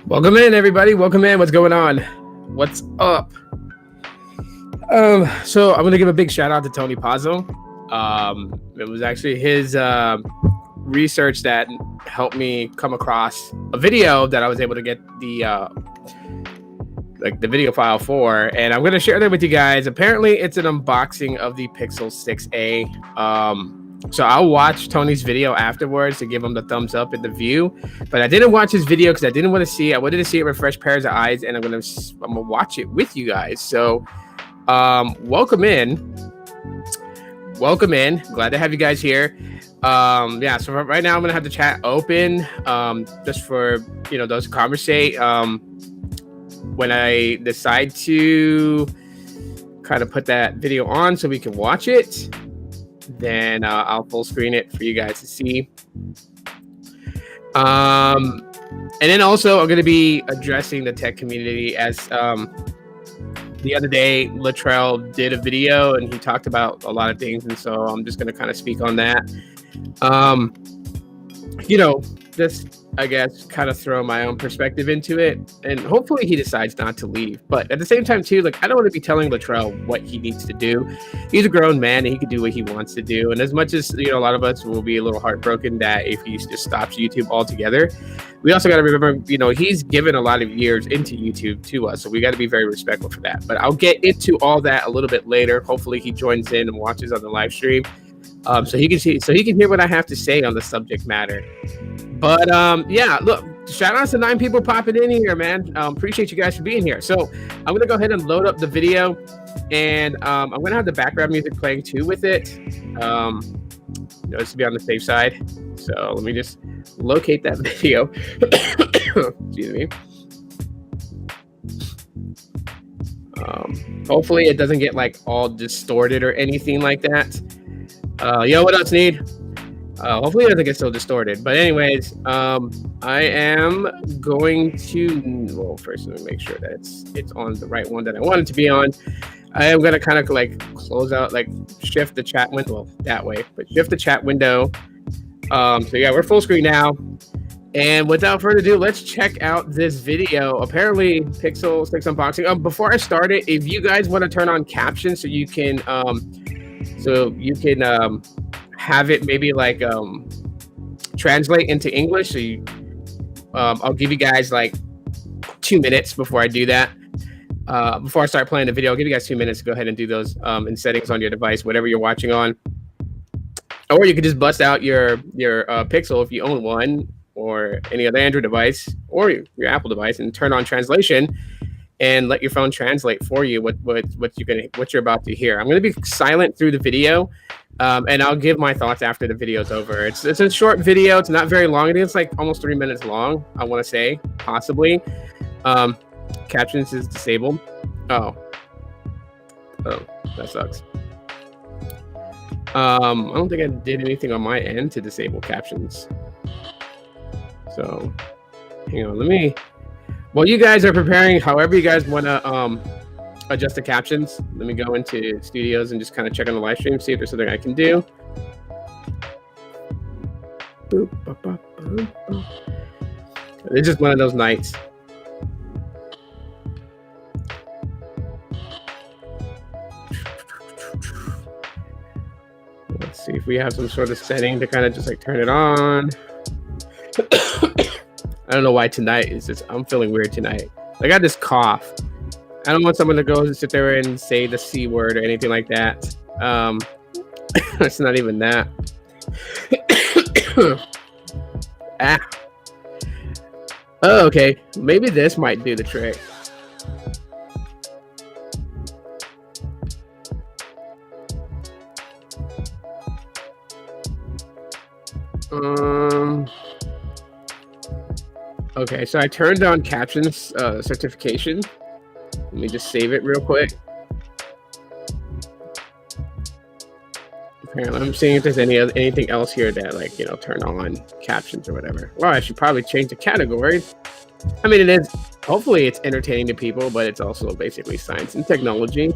Welcome in, everybody. Welcome in. What's going on? What's up? So I'm gonna give a big shout out to Tony Pazzo. It was actually his research that helped me come across a video that I was able to get the video file for, and I'm gonna share that with you guys. Apparently, it's an unboxing of the Pixel 6a. So I'll watch Tony's video afterwards to give him the thumbs up in the view, but I didn't watch his video because I didn't want to see it. I wanted to see it with fresh pairs of eyes, and I'm gonna watch it with you guys. So welcome in. Glad to have you guys here. Yeah, so right now I'm gonna have the chat open just for those who conversate. When I decide to kind of put that video on so we can watch it, then I'll full screen it for you guys to see. And then also I'm going to be addressing the tech community, as the other day Latrell did a video and he talked about a lot of things, and so I'm just going to kind of speak on that. Just I guess kind of throw my own perspective into it, and hopefully he decides not to leave. But at the same time too, like, I don't want to be telling Latrell what he needs to do. He's a grown man and he can do what he wants to do. And as much as a lot of us will be a little heartbroken that if he just stops YouTube altogether, we also got to remember, he's given a lot of years into YouTube to us, so we got to be very respectful for that. But I'll get into all that a little bit later. Hopefully he joins in and watches on the live stream, so he can hear what I have to say on the subject matter. But yeah, look, shout out to 9 people popping in here, man. Appreciate you guys for being here. So I'm gonna go ahead and load up the video, and I'm gonna have the background music playing too with it, just to be on the safe side. So let me just locate that video. Excuse me. Hopefully it doesn't get like all distorted or anything like that. Yo, what else, Need? Hopefully it doesn't get so distorted. But anyways, I am going to, well, first let me make sure that it's on the right one that I want it to be on. I am going to kind of like close out, like shift the chat window, well, that way, but shift the chat window. So yeah, we're full screen now. And without further ado, let's check out this video. Apparently Pixel 6 unboxing. Before I start it, if you guys want to turn on captions so you can have it maybe like translate into English, so I'll give you guys like 2 minutes before I do that. Before I start playing the video, I'll give you guys 2 minutes to go ahead and do those in settings on your device, whatever you're watching on. Or you could just bust out your Pixel if you own one, or any other Android device, or your Apple device, and turn on translation and let your phone translate for you what you're about to hear. I'm going to be silent through the video, and I'll give my thoughts after the video's over. It's a short video. It's not very long. I think it's like almost 3 minutes long, I want to say, possibly. Captions is disabled. Oh, that sucks. I don't think I did anything on my end to disable captions. So hang on, while you guys are preparing, however you guys want to adjust the captions, let me go into Studios and just kind of check on the live stream, see if there's something I can do. Boop, boop, boop, boop, boop. It's just one of those nights. Let's see if we have some sort of setting to kind of just like turn it on. I don't know why tonight is just, I'm feeling weird tonight. I got this cough. I don't want someone to go and sit there and say the C word or anything like that. It's not even that. Ah. Oh, okay. Maybe this might do the trick. Okay, so I turned on captions certification. Let me just save it real quick. Apparently, I'm seeing if there's anything else here that turn on captions or whatever. Well, I should probably change the category. I mean, it is. Hopefully, it's entertaining to people, but it's also basically science and technology.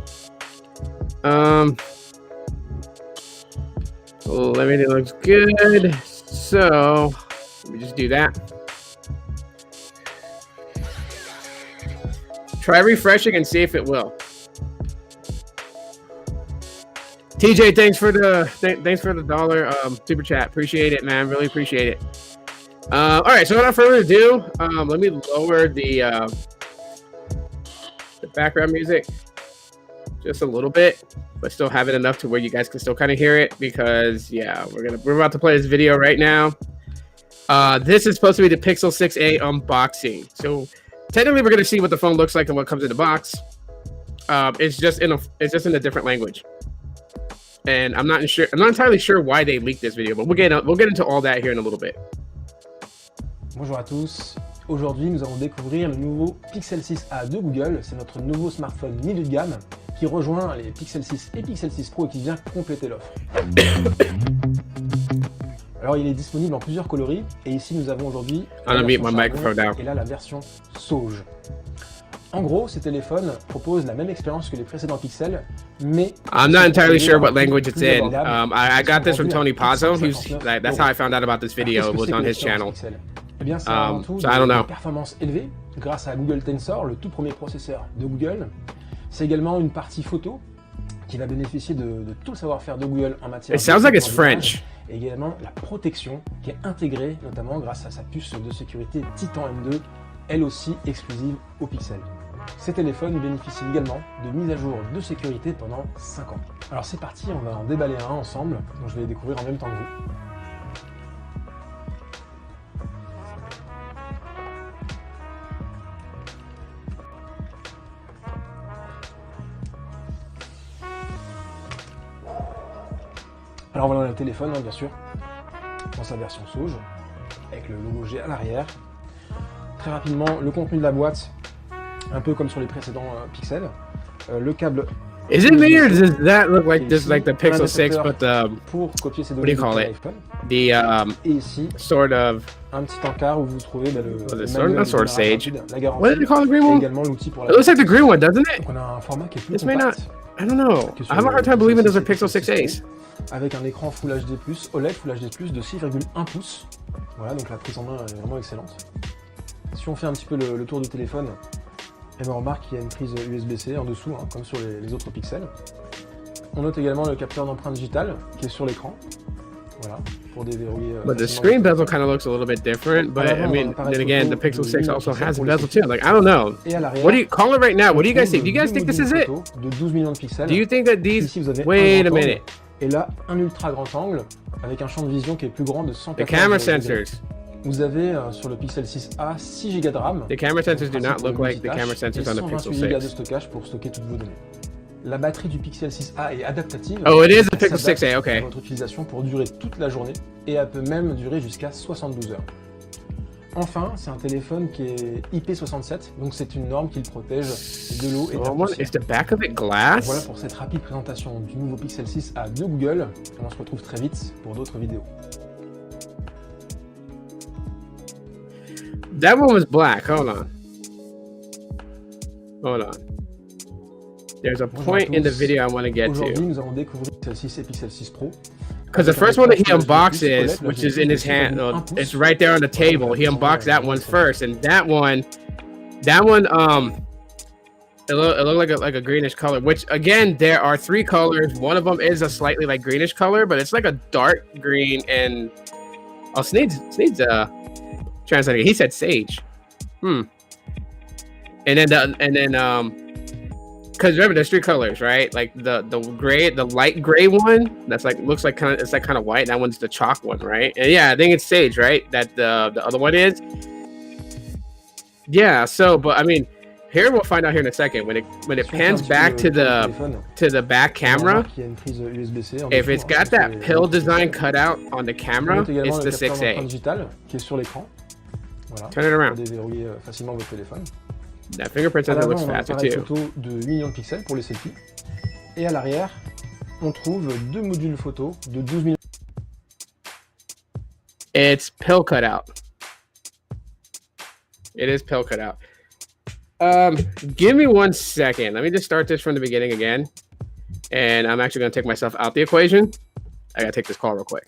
Everything looks good. So let me just do that. Try refreshing and see if it will. TJ, thanks for the dollar super chat. Appreciate it, man. Really appreciate it. All right, so without further ado, let me lower the background music just a little bit, but still have it enough to where you guys can still kind of hear it, because yeah, we're about to play this video right now. This is supposed to be the Pixel 6a unboxing. So technically, we're gonna see what the phone looks like and what comes in the box. It's just in a different language. And I'm not entirely sure why they leaked this video, but we'll get into all that here in a little bit. Bonjour à tous. Aujourd'hui, nous allons découvrir le nouveau Pixel 6a de Google. C'est notre nouveau smartphone milieu de gamme qui rejoint les Pixel 6 et Pixel 6 Pro et qui vient compléter l'offre. Alors, il est disponible en plusieurs coloris et ici nous avons aujourd'hui et là la version Sauge. En gros, ces téléphones proposent la même expérience que les précédents Pixel, mais I'm not entirely sure what language it's in. I got this from Tony Pazzo. That's how I found out about this video. It was on his channel. Eh bien, c'est avant tout une performance élevée grâce à Google Tensor, le tout premier processeur de Google. C'est également une partie photo qui va bénéficier de tout le savoir-faire de Google en matière It sounds like it's French. Et également la protection qui est intégrée notamment grâce à sa puce de sécurité Titan M2, elle aussi exclusive au Pixel. Ces téléphones bénéficient également de mises à jour de sécurité pendant 5 ans. Alors c'est parti, on va en déballer un ensemble, donc je vais les découvrir en même temps que vous. Alors voilà le téléphone, hein, bien sûr, dans sa version Sauge, avec le logo G à l'arrière. Très rapidement, le contenu de la boîte, un peu comme sur les précédents Pixel. Le câble. Is it me or does that look like this, like the Pixel 6, but pour copier ces what do you call it? The et ici, sort of un petit encart où vous trouvez le sort of Sage. La garantie. What did they call the green one? Également l'outil pour la. It looks like the green one, doesn't it? Donc on a un format qui est plus This compact. may not. I don't know. I have a hard time believing those are Pixel 6a's. Avec un écran Full HD+, OLED Full HD+, de 6,1 pouces. Voilà, donc la prise en main est vraiment excellente. Si on fait un petit peu le tour du téléphone, et ben on remarque qu'il y a une prise USB-C en dessous, hein, comme sur les autres Pixels. On note également le capteur d'empreinte digitale qui est sur l'écran. Voilà, pour déverrouiller. But the screen bezel kind of looks a little bit different, but I mean, then again, the Pixel 6 also has a bezel too. Like, I don't know. What do you call it right now? What do you guys think? Do you guys think this is it? De 12 millions de pixels. Do you think that these? Wait a minute. Et là, un ultra grand angle avec un champ de vision qui est plus grand de 114 The camera sensors. Vous avez sur le Pixel 6a 6 Go de RAM. The camera sensors do not look like the camera sensors on the Pixel 6. Go de stockage pour stocker toutes vos données. La batterie du Pixel 6a est adaptative. Oh, it is a Pixel 6a, okay. Votre utilisation pour durer toute la journée et elle peut même durer jusqu'à 72 heures. Enfin, c'est un téléphone qui est IP67, donc c'est une norme qui le protège de l'eau et de la poussière. Is the back of it glass? Voilà pour cette rapide présentation du nouveau Pixel 6a de Google. On se retrouve très vite pour d'autres vidéos. That one was black. Hold on. There's a point in the video I want to get to. Aujourd'hui, nous allons découvrir Pixel 6 et Pixel 6 Pro. Because the first one that he unboxes, which is in his hand, it's right there on the table. He unboxed that one first, and that one, it looked like a greenish color. Which again, there are 3 colors. One of them is a slightly like greenish color, but it's like a dark green. And Sneed's translating. He said sage. And then because remember, there's 3 colors, right? Like the light gray one, that's like looks like kind of white. That one's the chalk one, right? And yeah, I think it's sage, right? That the other one is. Yeah. So, but I mean, here we'll find out here in a second when it pans back to the back camera. If it's got that pill design cut out on the camera, it's the 6A. Turn it around. That fingerprint sensor looks faster too. Photo de 8 millions de pixels pour les selfies. Et à l'arrière, on trouve 2 modules photo de 12 millions. It's pill cut out. It is pill cut out. Give me 1 second. Let me just start this from the beginning again. And I'm actually going to take myself out the equation. I got to take this call real quick.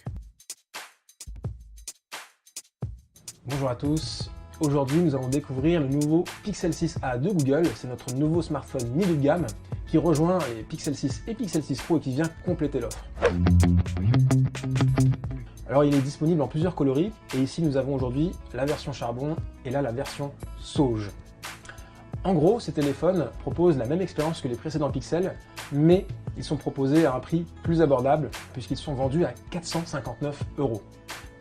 Bonjour à tous. Aujourd'hui, nous allons découvrir le nouveau Pixel 6a de Google. C'est notre nouveau smartphone milieu de gamme qui rejoint les Pixel 6 et Pixel 6 Pro et qui vient compléter l'offre. Alors il est disponible en plusieurs coloris et ici nous avons aujourd'hui la version charbon et là la version sauge. En gros, ces téléphones proposent la même expérience que les précédents Pixel, mais ils sont proposés à un prix plus abordable puisqu'ils sont vendus à 459 €.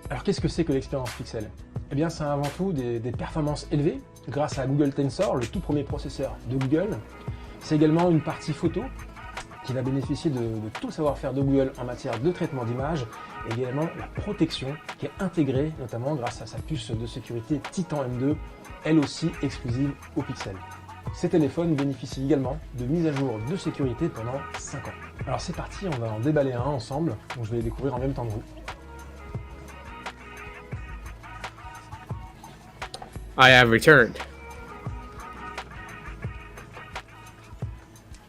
Alors qu'est-ce que c'est que l'expérience Pixel? Eh bien c'est avant tout des performances élevées grâce à Google Tensor, le tout premier processeur de Google. C'est également une partie photo qui va bénéficier de tout le savoir-faire de Google en matière de traitement d'image et également la protection qui est intégrée notamment grâce à sa puce de sécurité Titan M2, elle aussi exclusive au Pixel. Ces téléphones bénéficient également de mises à jour de sécurité pendant 5 ans. Alors c'est parti, on va en déballer un ensemble, donc je vais les découvrir en même temps que vous. I have returned.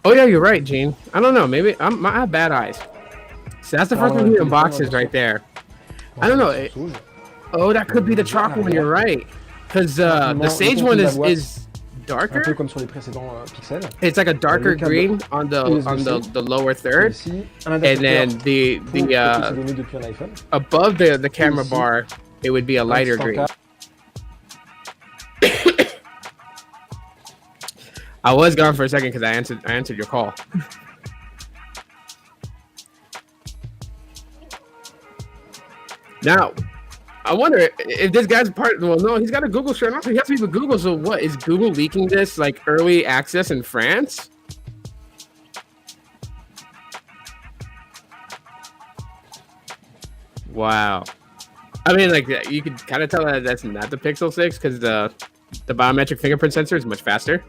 Oh yeah, you're right, Gene. I don't know. Maybe I have bad eyes. So that's the first one he unboxes right there. I don't know. Oh, that could be the chalk one. You're right. Because the sage one is darker. Un peu comme sur les précédents Pixel. It's like a darker green on the lower third, and then the above the camera bar, it would be a lighter green. I was gone for a second because I answered your call. Now, I wonder if this guy's part. Well, no, he's got a Google shirt on, so he has to be with Google. So, what is Google leaking this like early access in France? Wow. I mean, like you could kind of tell that that's not the Pixel 6 because the biometric fingerprint sensor is much faster.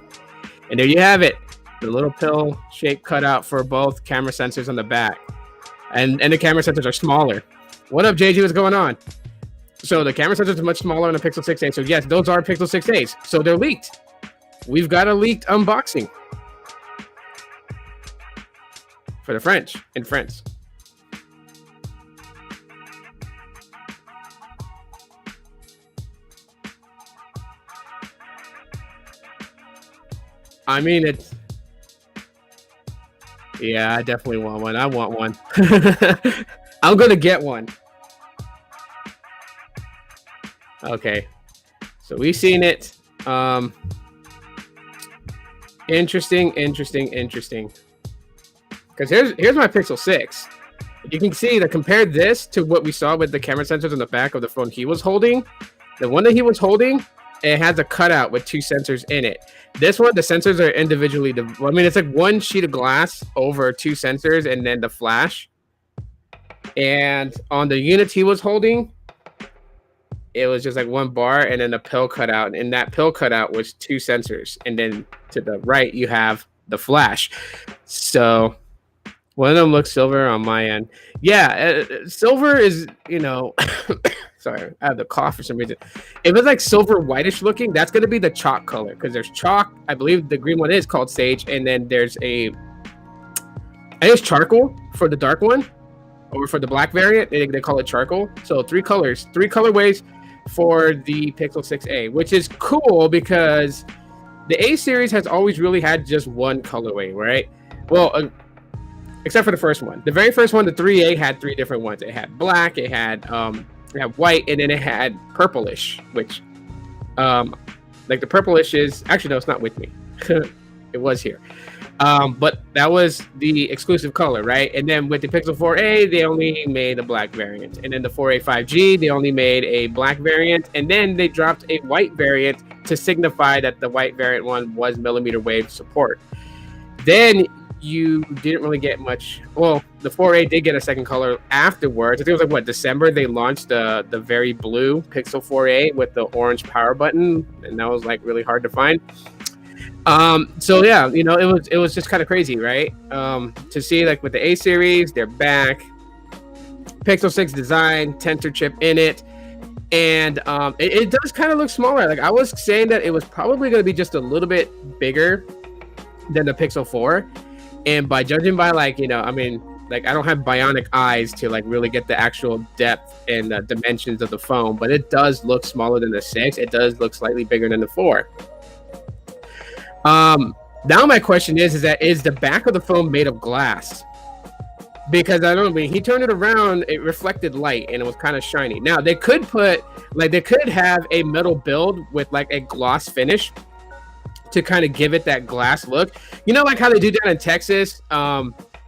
And there you have it, the little pill-shaped cutout for both camera sensors on the back. And the camera sensors are smaller. What up, JG? What's going on? So the camera sensors are much smaller on the Pixel 6a. So yes, those are Pixel 6a's. So they're leaked. We've got a leaked unboxing. For the French, in France. I mean, it's... Yeah, I definitely want one. I want one. I'm gonna get one. Okay. So we've seen it. Interesting. Because here's my Pixel 6. You can see that compared this to what we saw with the camera sensors on the back of the phone he was holding. The one that he was holding, it has a cutout with 2 sensors in it. This one, the sensors are individually. I mean, it's like one sheet of glass over 2 sensors and then the flash. And on the unit he was holding, it was just like one bar and then a pill cutout. And that pill cutout was 2 sensors. And then to the right, you have the flash. So one of them looks silver on my end. Yeah, silver is, you know... Sorry, I have the cough for some reason. If it's like silver whitish looking, that's going to be the chalk color because there's chalk. I believe the green one is called sage, and then there's I think it's charcoal for the dark one, or for the black variant. They call it charcoal. So 3 colors, 3 colorways for the Pixel 6a, which is cool because the A series has always really had just one colorway, right? Well, except for the first one. The very first one, the 3A, had 3 different ones. It had black, it had white, and then it had purplish, which like the purplish is actually, no, it's not with me. It was here, but that was the exclusive color, right? And then with the Pixel 4a, they only made a black variant, and then the 4a 5G, they only made a black variant, and then they dropped a white variant to signify that the white variant one was millimeter wave support. Then you didn't really get much. Well, the 4a did get a second color afterwards. I think it was like, what, December, they launched the very blue Pixel 4a with the orange power button, and that was like really hard to find. So yeah, you know, it was just kind of crazy, right? To see like with the A series, they're back, Pixel 6 design, Tensor chip in it, and it does kind of look smaller. Like I was saying that it was probably going to be just a little bit bigger than the Pixel 4. And by judging by, like, you know, I mean, like I don't have bionic eyes to like really get the actual depth and the dimensions of the phone, but it does look smaller than the 6. It does look slightly bigger than the 4. Now my question is the back of the phone made of glass? Because I don't know, when he turned it around, it reflected light and it was kind of shiny. Now they could have a metal build with like a gloss finish to kind of give it that glass look. You know, like how they do down in Texas.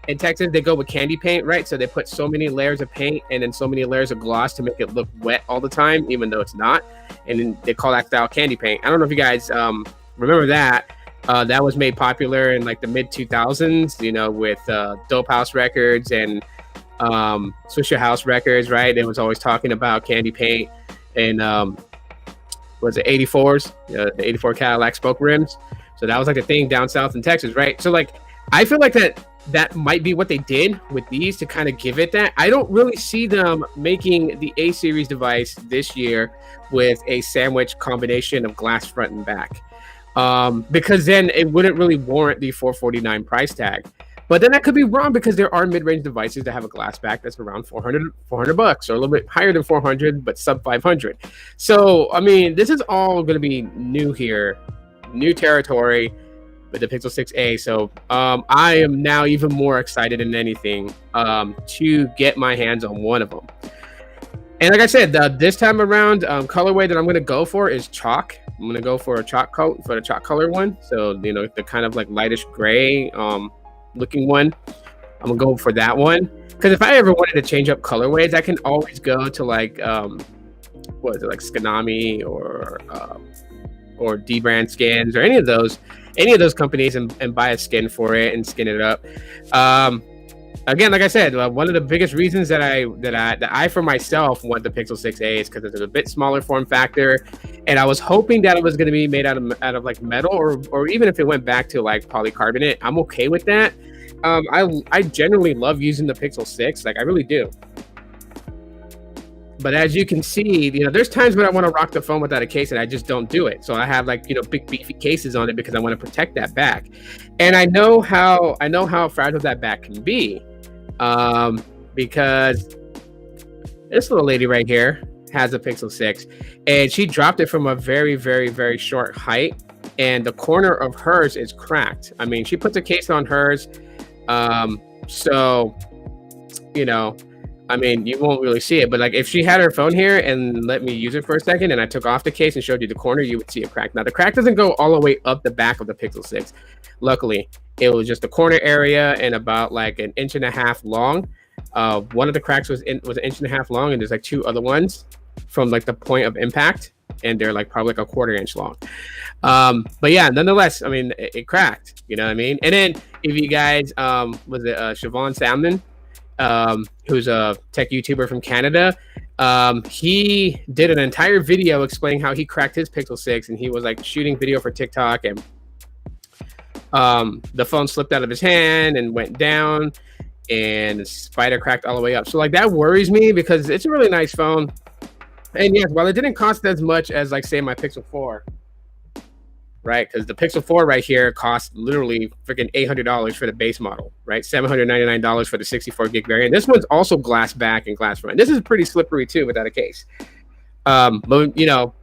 In Texas, they go with candy paint, right? So they put so many layers of paint and then so many layers of gloss to make it look wet all the time, even though it's not. And then they call that style candy paint. I don't know if you guys remember that. That was made popular in like the mid 2000s, you know, with Dope House Records and Swisher House Records, right? It was always talking about candy paint and was it 84s, the 84 Cadillac spoke rims. So that was like a thing down south in Texas, right? So like, I feel like that might be what they did with these to kind of give it that. I don't really see them making the A series device this year with a sandwich combination of glass front and back. Because then it wouldn't really warrant the $449 price tag. But then that could be wrong because there are mid-range devices that have a glass back that's around $400 or a little bit higher than 400, but sub 500. So, I mean, this is all going to be new here, new territory with the Pixel 6a. So, I am now even more excited than anything to get my hands on one of them. And like I said, this time around, colorway that I'm going to go for is chalk. I'm going to go for a chalk coat for the chalk color one. So, you know, the kind of like lightish gray looking one. I'm going to go for that one. Because if I ever wanted to change up colorways, I can always go to like, what is it, like Skinami or D-Brand skins or any of those companies and buy a skin for it and skin it up. Again, like I said, one of the biggest reasons that I for myself want the Pixel 6a is because it's a bit smaller form factor, and I was hoping that it was going to be made out of like metal or even if it went back to like polycarbonate, I'm okay with that. I generally love using the Pixel 6, like I really do. But as you can see, you know, there's times when I want to rock the phone without a case and I just don't do it. So I have like, you know, big beefy cases on it because I want to protect that back. And I know how fragile that back can be. Because this little lady right here has a Pixel 6 and she dropped it from a very, very, very short height and the corner of hers is cracked. I mean, she puts a case on hers. So, you know, I mean, you won't really see it, but like if she had her phone here and let me use it for a second and I took off the case and showed you the corner, you would see a crack. Now the crack doesn't go all the way up the back of the Pixel 6. Luckily, it was just the corner area and about like 1.5 inches long. One of the cracks was 1.5 inches long, and there's like 2 other ones from like the point of impact, and they're like probably like 1/4 inch long. But yeah, nonetheless, I mean, it cracked. You know what I mean? And then if you guys, was it Siobhan Salmon, who's a tech YouTuber from Canada? He did an entire video explaining how he cracked his Pixel 6, and he was like shooting video for TikTok and. The phone slipped out of his hand and went down and the spider cracked all the way up. So like that worries me because it's a really nice phone. And yes, while it didn't cost as much as like say my Pixel 4, right? Because the Pixel 4 right here costs literally freaking $800 for the base model, right? $799 for the 64 gig variant. This one's also glass back and glass front. This is pretty slippery too without a case. But you know,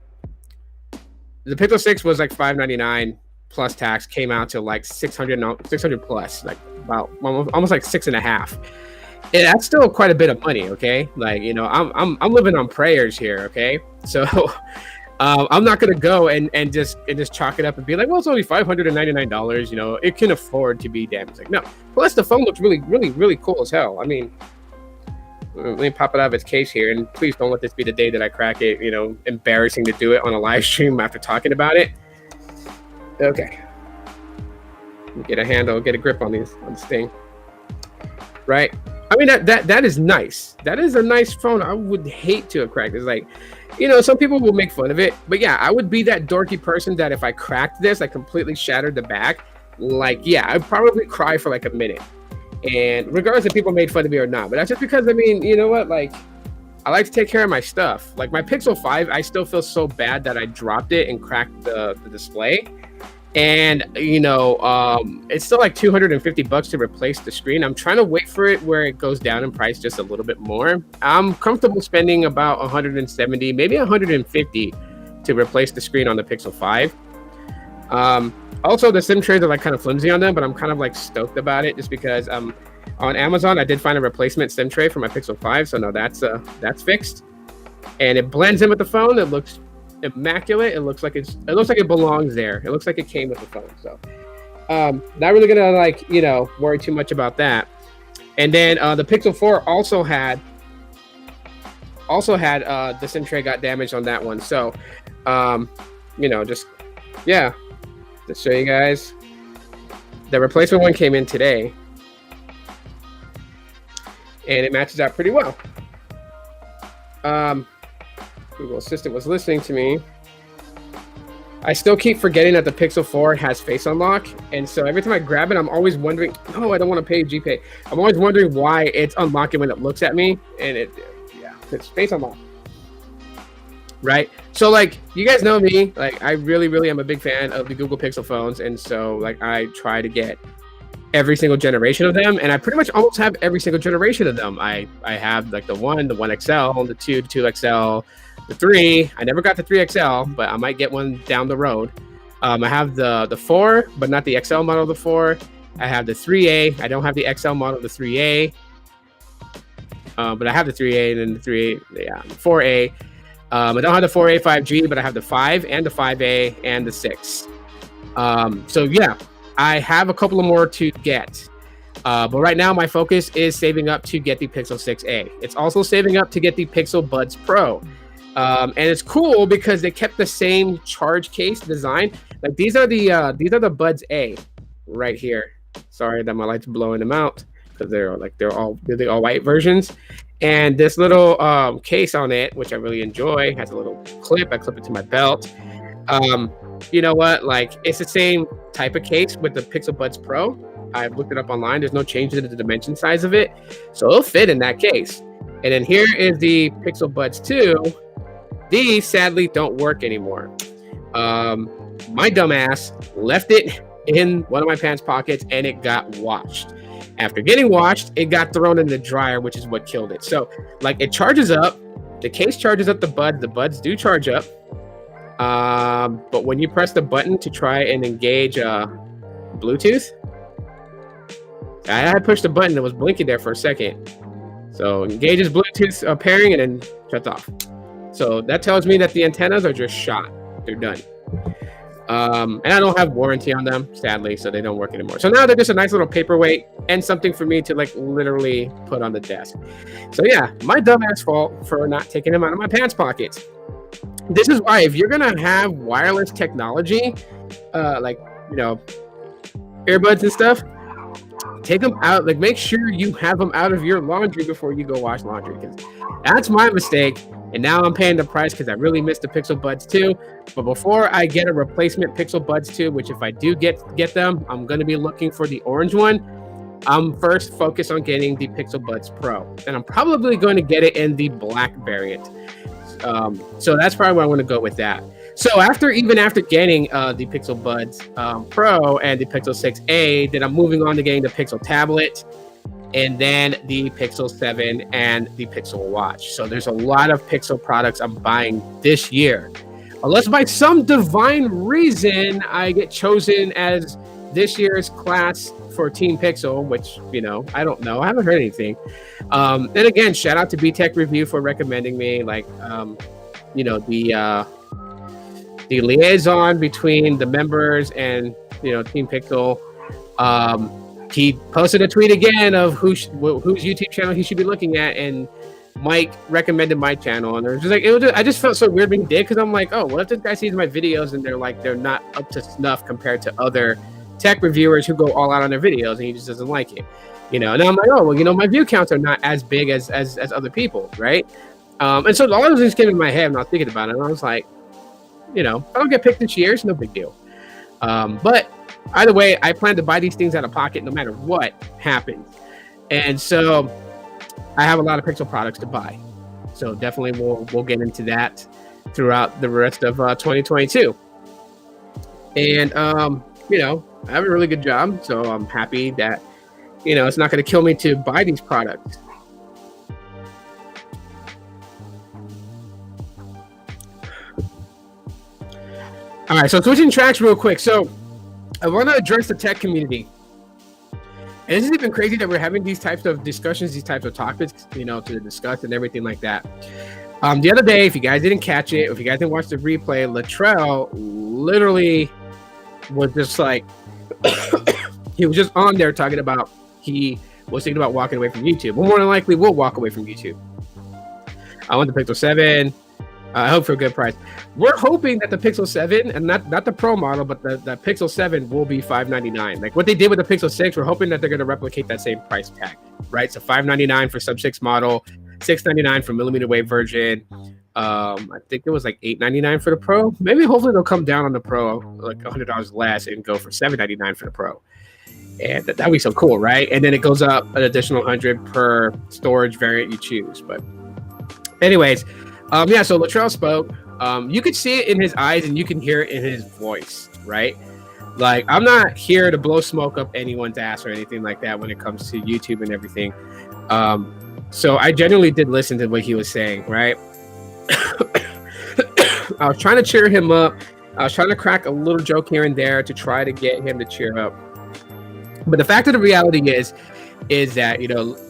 the Pixel 6 was like $599 plus tax, came out to like 600 plus, like about almost like 6.5. And that's still quite a bit of money, okay? Like, you know, I'm living on prayers here, okay? So I'm not gonna go and just chalk it up and be like, well, it's only $599, you know, it can afford to be damaged. Like, no. Plus the phone looks really, really, really cool as hell. I mean, let me pop it out of its case here, and please don't let this be the day that I crack it. You know, embarrassing to do it on a live stream after talking about it. Okay, get a handle, get a grip on this thing, right? I mean, that is nice. That is a nice phone. I would hate to have cracked it. It's like, you know, some people will make fun of it, but yeah, I would be that dorky person that if I cracked this, I completely shattered the back. Like, yeah, I'd probably cry for like a minute. And regardless if people made fun of me or not, but that's just because, I mean, you know what, like, I like to take care of my stuff. Like my Pixel 5, I still feel so bad that I dropped it and cracked the display. And it's still like $250 to replace the screen. I'm trying to wait for it where it goes down in price just a little bit more. I'm comfortable spending about 170, maybe 150 to replace the screen on the Pixel 5. Also, the SIM trays are like kind of flimsy on them, but I'm kind of like stoked about it just because on Amazon I did find a replacement SIM tray for my Pixel 5, so now that's fixed, and it blends in with the phone. It looks immaculate. It looks like it belongs there. It looks like it came with the phone. So not really gonna worry too much about that. And then the Pixel 4 also had the SIM tray got damaged on that one. So to show you guys, the replacement one came in today, and it matches out pretty well. Google Assistant was listening to me. I still keep forgetting that the Pixel 4 has Face Unlock, and so every time I grab it, I'm always wondering, I don't want to pay GPay. I'm always wondering why it's unlocking when it looks at me, and it's Face Unlock. Right? So like, you guys know me, like I really am a big fan of the Google Pixel phones, and so like I try to get every single generation of them, and I pretty much almost have every single generation of them. I have like the 1 XL, the 2 XL, the 3. I never got the 3 XL, but I might get one down the road. I have the 4, but not the XL model of the 4. I have the 3A. I don't have the XL model of the 3A, but I have the 3A and then the 3A, the 4A. I don't have the 4A 5G, but I have the 5 and the 5A and the 6. So yeah, I have a couple of more to get. But right now my focus is saving up to get the Pixel 6a. It's also saving up to get the Pixel Buds Pro. And it's cool because they kept the same charge case design. Like these are the Buds A right here. Sorry that my light's blowing them out because they're all white versions. And this little case on it, which I really enjoy, has a little clip. I clip it to my belt. You know what? Like it's the same type of case with the Pixel Buds Pro. I've looked it up online. There's no change in the dimension size of it, so it'll fit in that case. And then here is the Pixel Buds 2. These sadly don't work anymore. My dumbass left it in one of my pants pockets and it got washed. After getting washed, it got thrown in the dryer, which is what killed it. So like it charges up, the case charges up the buds do charge up. But when you press the button to try and engage Bluetooth, I had pushed the button, it was blinking there for a second. So engages Bluetooth pairing and then shuts off. So that tells me that the antennas are just shot. They're done. And I don't have warranty on them, sadly, so they don't work anymore. So now they're just a nice little paperweight and something for me to like literally put on the desk. So yeah, my dumbass fault for not taking them out of my pants pockets. This is why if you're gonna have wireless technology, like earbuds and stuff, take them out. Like make sure you have them out of your laundry before you go wash laundry, because that's my mistake. And now I'm paying the price because I really missed the Pixel Buds 2. But before I get a replacement Pixel Buds 2, which if I do get them, I'm going to be looking for the orange one. I'm first focused on getting the Pixel Buds Pro. And I'm probably going to get it in the black variant. So that's probably where I want to go with that. So after getting the Pixel Buds Pro and the Pixel 6a, then I'm moving on to getting the Pixel tablet, and then the Pixel 7 and the Pixel Watch. So there's a lot of Pixel products I'm buying this year. Unless by some divine reason I get chosen as this year's class for Team Pixel, which, I don't know. I haven't heard anything. And again, shout out to BTech Review for recommending me. Like, the liaison between the members and, Team Pixel. He posted a tweet again of whose YouTube channel he should be looking at, and Mike recommended my channel, and I just felt so weird being dick, because I'm like, oh, what if this guy sees my videos and they're not up to snuff compared to other tech reviewers who go all out on their videos, and he just doesn't like it, And I'm like, oh, well, my view counts are not as big as other people, right? And so all of those things came in my head, and I was thinking about it, and I was like, if I don't get picked this year, it's no big deal. But either way, I plan to buy these things out of pocket no matter what happens. And so I have a lot of Pixel products to buy. So definitely we'll get into that throughout the rest of 2022. And I have a really good job, so I'm happy that it's not going to kill me to buy these products. All right, so switching tracks real quick. So I want to address the tech community. And this is even crazy that we're having these types of discussions, these types of topics, to discuss and everything like that. The other day, if you guys didn't catch it, if you guys didn't watch the replay, Latrell literally was just like, he was just on there talking about he was thinking about walking away from YouTube. Well, more than likely, we'll walk away from YouTube. I want the Pixel 7. I hope for a good price. We're hoping that the Pixel 7, and not the Pro model, but the Pixel 7 will be $599. Like what they did with the Pixel 6, we're hoping that they're going to replicate that same price tag, right? So $599 for sub 6 model, $699 for millimeter wave version. I think it was like $899 for the Pro. Maybe hopefully they'll come down on the Pro, like $100 less, and go for $799 for the Pro. And that'd be so cool, right? And then it goes up an additional $100 per storage variant you choose. But anyways, so Latrell spoke. You could see it in his eyes and you can hear it in his voice, right? Like, I'm not here to blow smoke up anyone's ass or anything like that when it comes to YouTube and everything. So I genuinely did listen to what he was saying, right? I was trying to cheer him up. I was trying to crack a little joke here and there to try to get him to cheer up. But the fact of the reality is that,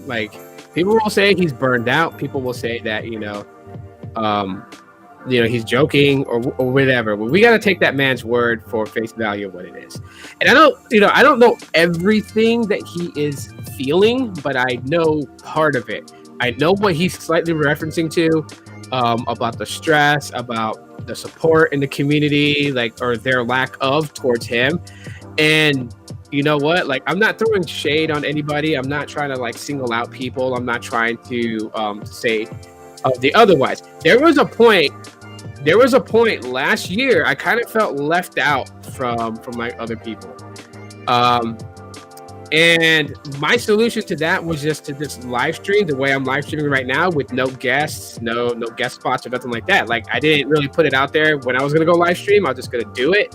like, people will say he's burned out. People will say that, he's joking or whatever. Well, we got to take that man's word for face value of what it is. And I don't know everything that he is feeling, but I know part of it. I know what he's slightly referencing to, about the stress, about the support in the community, or their lack of towards him. And you know what? Like, I'm not throwing shade on anybody. I'm not trying to single out people. I'm not trying to say the otherwise. There was a point last year I kind of felt left out from like other people. And my solution to that was just to live stream the way I'm live streaming right now, with no guests, no guest spots or nothing like that. Like, I didn't really put it out there when I was gonna go live stream. I was just gonna do it.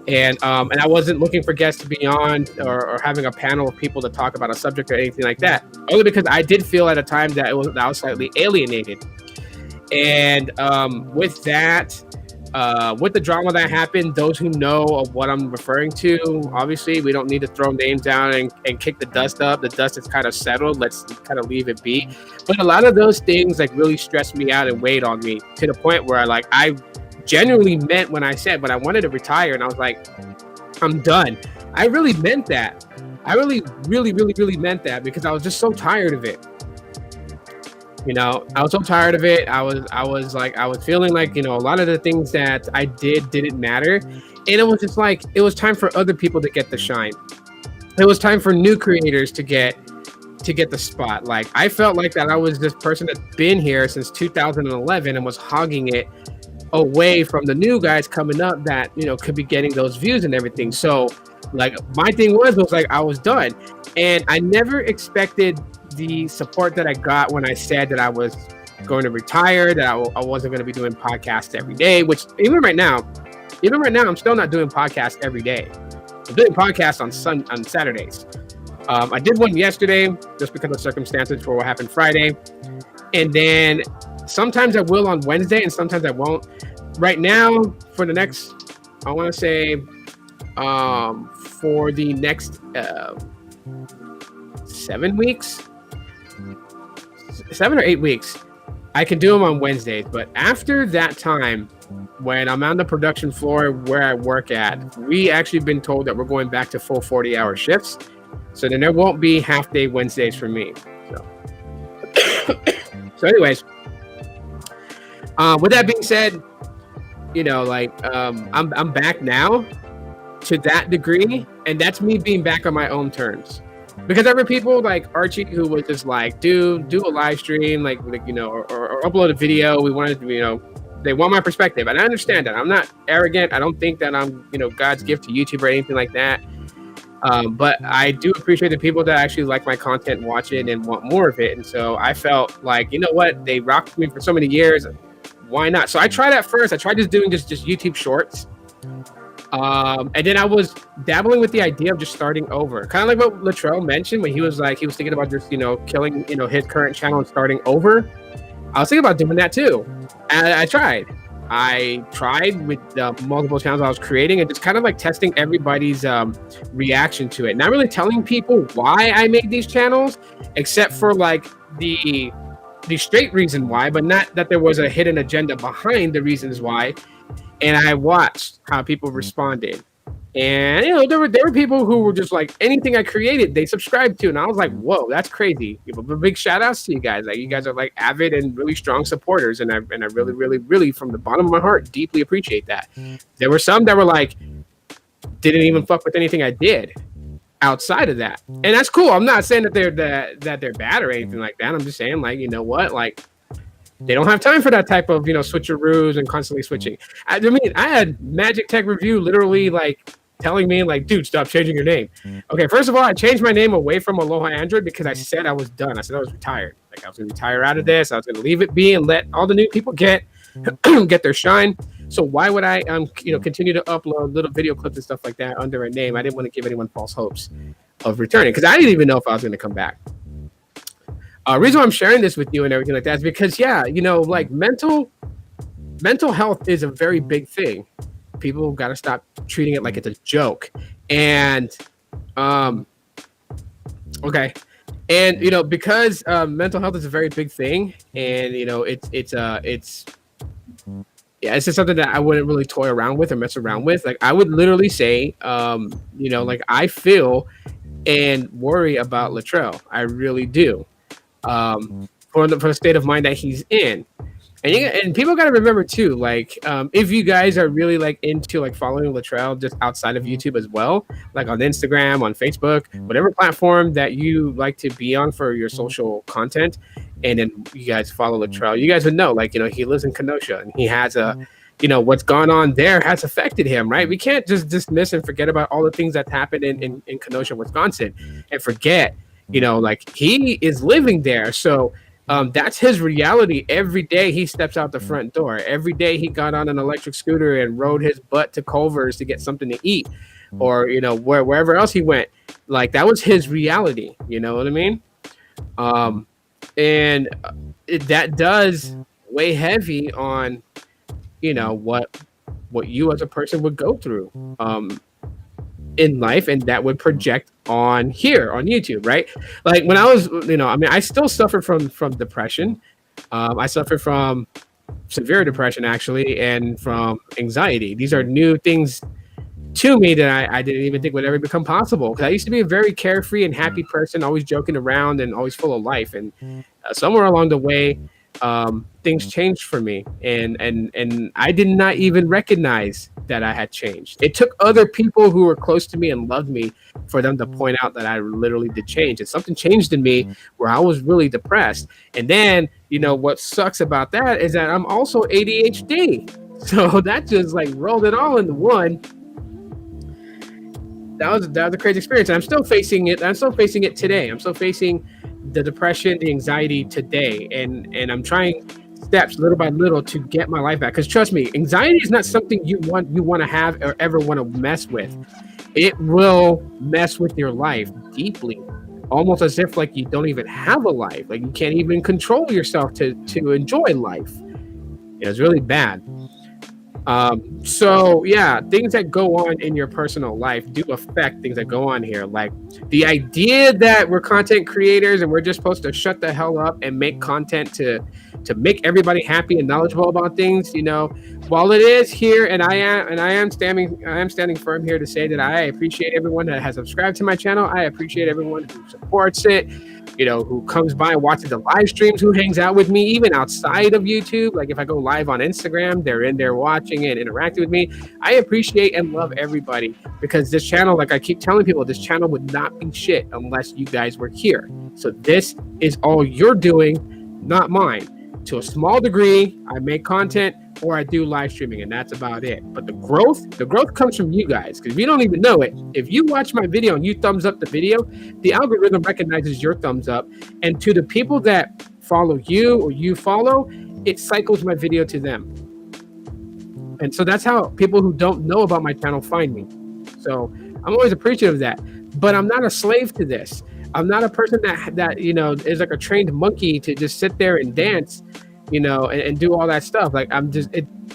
And I wasn't looking for guests to be on or having a panel of people to talk about a subject or anything like that. Only because I did feel at a time that I was slightly alienated. And with that, with the drama that happened, those who know of what I'm referring to, obviously we don't need to throw names down and kick the dust up. The dust is kind of settled. Let's kind of leave it be. But a lot of those things really stressed me out and weighed on me to the point where I genuinely meant when I said when I wanted to retire, and I was like, I'm done. I really meant that. I really, really, really, really meant that, because I was just so tired of it. I was so tired of it. I was feeling like, a lot of the things that I didn't matter. And it was just like, it was time for other people to get the shine. It was time for new creators to get the spot. Like, I felt like that I was this person that's been here since 2011 and was hogging it away from the new guys coming up that could be getting those views and everything. So my thing was I was done, and I never expected the support that I got when I said that I was going to retire, that I wasn't going to be doing podcasts every day, which even right now I'm still not doing podcasts every day. I'm doing podcasts on Saturdays. I did one yesterday just because of circumstances for what happened Friday, and then sometimes I will on Wednesday, and sometimes I won't. Right now, for the next, I want to say, for the next 7 or 8 weeks, I can do them on Wednesdays. But after that time, when I'm on the production floor where I work at, we actually been told that we're going back to full 40-hour shifts. So then there won't be half-day Wednesdays for me. So anyways, with that being said, I'm back now to that degree, and that's me being back on my own terms. Because there were people like Archie who was just like, do a live stream, or upload a video. We wanted to, they want my perspective, and I understand that. I'm not arrogant. I don't think that I'm, God's gift to YouTube or anything like that. But I do appreciate the people that actually like my content, watch it, and want more of it. And so I felt like, you know what, they rocked me for so many years. Why not? So I tried at first. I tried just doing just YouTube shorts. And then I was dabbling with the idea of just starting over, kind of like what Latrell mentioned when he was thinking about just killing his current channel and starting over. I was thinking about doing that too, and I tried with multiple channels I was creating and just kind of like testing everybody's reaction to it. Not really telling people why I made these channels, except for like the straight reason why, but not that there was a hidden agenda behind the reasons why. And I watched how people responded. And there were people who were just like, anything I created, they subscribed to, and I was like, "Whoa, that's crazy!" Big shout outs to you guys. Like, you guys are like avid and really strong supporters, and I really, really, really, from the bottom of my heart, deeply appreciate that. There were some that were like, didn't even fuck with anything I did outside of that, and that's cool. I'm not saying that they're bad or anything like that. I'm just saying, like, you know what, like, they don't have time for that type of switcheroos and constantly switching. I mean, I had Magic Tech Review literally like telling me like, dude, stop changing your name. Okay, first of all, I changed my name away from Aloha Android because I said I was done. I said I was retired. Like, I was gonna retire out of this. I was gonna leave it be and let all the new people get their shine. So why would I continue to upload little video clips and stuff like that under a name? I didn't want to give anyone false hopes of returning, because I didn't even know if I was gonna come back. Reason why I'm sharing this with you and everything like that is because, like mental health is a very big thing. People got to stop treating it like it's a joke. And, okay. And, because mental health is a very big thing, and, it's just something that I wouldn't really toy around with or mess around with. Like, I would literally say, like, I feel and worry about Latrell. I really do. For the state of mind that he's in, and people got to remember too, like, if you guys are really like into like following Latrell just outside of YouTube as well, like on Instagram, on Facebook, whatever platform that you like to be on for your social content, and then you guys follow Latrell, you guys would know, like, he lives in Kenosha, and he has what's gone on there has affected him, right? We can't just dismiss and forget about all the things that happened in Kenosha, Wisconsin, and forget, like, he is living there. So that's his reality. Every day he steps out the front door. Every day he got on an electric scooter and rode his butt to Culver's to get something to eat, or wherever else he went. Like, that was his reality. You know what I mean? And that does weigh heavy on what you as a person would go through in life, and that would project on here on YouTube, right? Like, when I was, I still suffer from depression. I suffer from severe depression, actually, and from anxiety. These are new things to me that I didn't even think would ever become possible, because I used to be a very carefree and happy person, always joking around and always full of life. And somewhere along the way, things changed for me, and I did not even recognize that I had changed. It took other people who were close to me and loved me for them to point out that I literally did change, and something changed in me where I was really depressed. And then, what sucks about that is that I'm also ADHD, so that just like rolled it all into one. That was a crazy experience, and I'm still facing it. I'm still facing it today. I'm still facing the depression, the anxiety today, and I'm trying steps little by little to get my life back. Because trust me, anxiety is not something you want to have or ever want to mess with. It will mess with your life deeply, almost as if like you don't even have a life, like you can't even control yourself to enjoy life. It's really bad. So yeah, things that go on in your personal life do affect things that go on here. Like, the idea that we're content creators and we're just supposed to shut the hell up and make content to make everybody happy and knowledgeable about things, while it is here, and I am standing firm here to say that I appreciate everyone that has subscribed to my channel. I appreciate everyone who supports it, who comes by and watches the live streams, who hangs out with me even outside of YouTube. Like, if I go live on Instagram, they're in there watching and interacting with me. I appreciate and love everybody, because this channel, like I keep telling people, this channel would not be shit unless you guys were here. So this is all you're doing, not mine. To a small degree, I make content or I do live streaming, and that's about it. But the growth comes from you guys, because if you don't even know it, if you watch my video and you thumbs up the video, the algorithm recognizes your thumbs up, and to the people that follow you or you follow, it cycles my video to them. And so that's how people who don't know about my channel find me. So I'm always appreciative of that. But I'm not a slave to this. I'm not a person that is like a trained monkey to just sit there and dance, and do all that stuff. Like